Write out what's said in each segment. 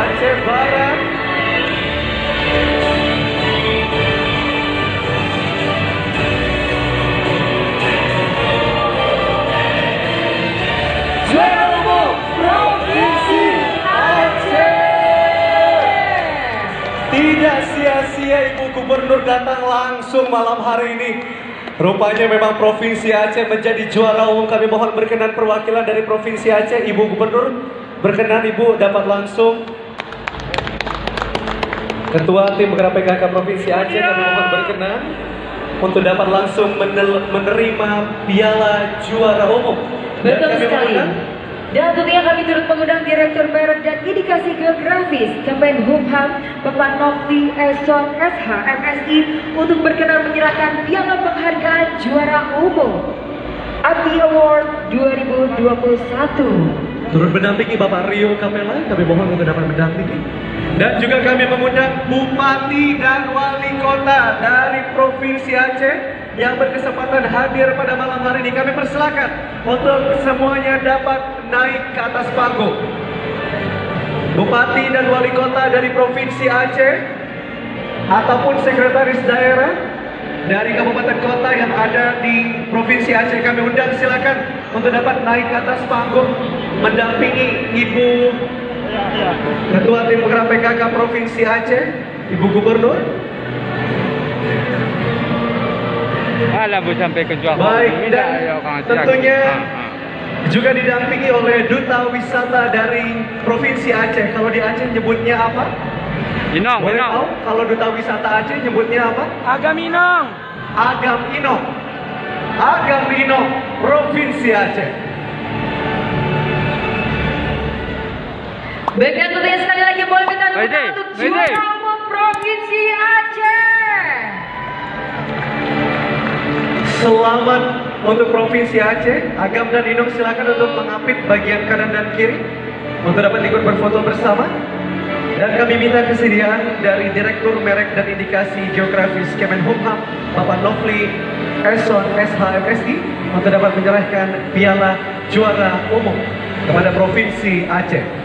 Aceh Barat. Juara umum Provinsi Aceh. Tidak sia-sia Ibu Gubernur datang langsung malam hari ini. Rupanya memang Provinsi Aceh menjadi juara umum. Kami mohon berkenan perwakilan dari Provinsi Aceh, Ibu Gubernur. Berkenan Ibu dapat langsung. Ketua Tim Penggerak PKK Provinsi Aceh, kami mohon berkenan untuk dapat langsung menerima piala juara umum. Betul sekali. Dan tentunya kami turut mengundang Direktur Merek dan Indikasi Geografis Kemenhumham Bapak Nofli Eson SH MSI untuk berkenan menyerahkan piala penghargaan juara umum API Award 2021. Turut mendampingi Bapak Rio Kapela, kami mohon untuk dapat mendampingi. Dan juga kami mengundang Bupati dan Wali Kota dari Provinsi Aceh yang berkesempatan hadir pada malam hari ini. Kami persilakan untuk semuanya dapat naik ke atas panggung. Bupati dan Wali Kota dari Provinsi Aceh ataupun Sekretaris Daerah dari kabupaten kota yang ada di Provinsi Aceh, kami undang, silakan untuk dapat naik ke atas panggung mendampingi Ibu Ketua Tim Penggerak PKK Provinsi Aceh, Ibu Gubernur. Alah, bu sampai ke juara. Baik, dan tentunya juga didampingi oleh Duta Wisata dari Provinsi Aceh. Kalau di Aceh nyebutnya apa? Inong, Boleh Inong. tahu kalau Duta Wisata Aceh nyebutnya apa? Agam Inong. Agam Inong. Agam Inong, Provinsi Aceh. Baik, dan tentunya sekali lagi boleh kita tepuk untuk juara umum Provinsi Aceh. Selamat untuk Provinsi Aceh. Agam dan Inong silakan untuk mengapit bagian kanan dan kiri untuk dapat ikut berfoto bersama. Dan kami minta kesediaan dari Direktur Merek dan Indikasi Geografis Kemenhumham Bapak Nofli Eson SHMSI untuk dapat menyerahkan piala juara umum kepada Provinsi Aceh.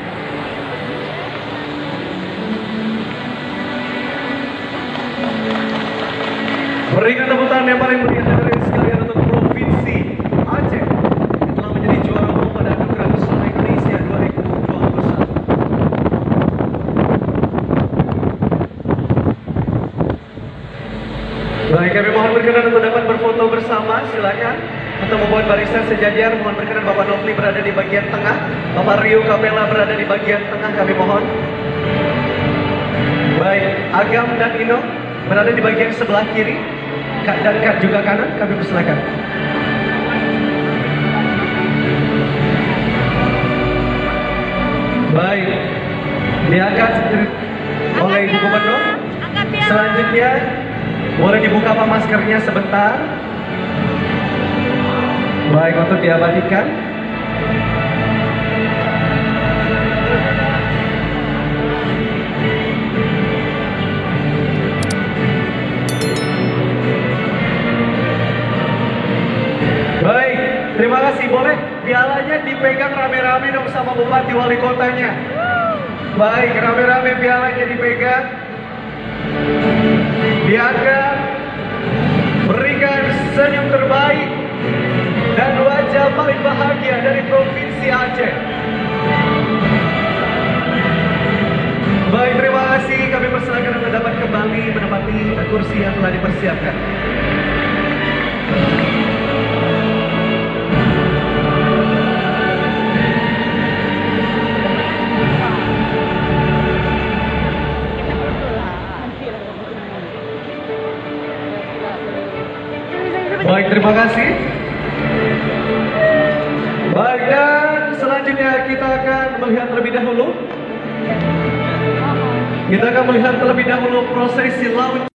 Berikan tepuk tangan yang paling meriah dari sekalian untuk Provinsi Aceh yang telah menjadi juara umum pada Anugerah Pesona Indonesia 2021. Baik, kami mohon berkenan untuk dapat berfoto bersama. Silakan untuk membuat barisan sejajar. Mohon berkenan Bapak Nofli berada di bagian tengah, Bapak Rio Kapela berada di bagian tengah. Kami mohon. Baik, Agam dan Ino berada di bagian sebelah kiri. Dan juga kanan, kami persilakan. Baik, diangkat oleh Ibu Gubernur. Selanjutnya, boleh dibuka Pak maskernya sebentar. Baik, untuk diabadikan. Baik, terima kasih. Boleh pialanya dipegang rame-rame dong sama Bupati Wali Kotanya. Baik, rame-rame pialanya dipegang. Diangkat. Berikan senyum terbaik dan wajah paling bahagia dari Provinsi Aceh. Baik, terima kasih. Kami persilakan untuk dapat kembali menempati kursi yang telah dipersiapkan. Baik, terima kasih. Baik, dan selanjutnya kita akan melihat terlebih dahulu. Kita akan melihat terlebih dahulu prosesi laut.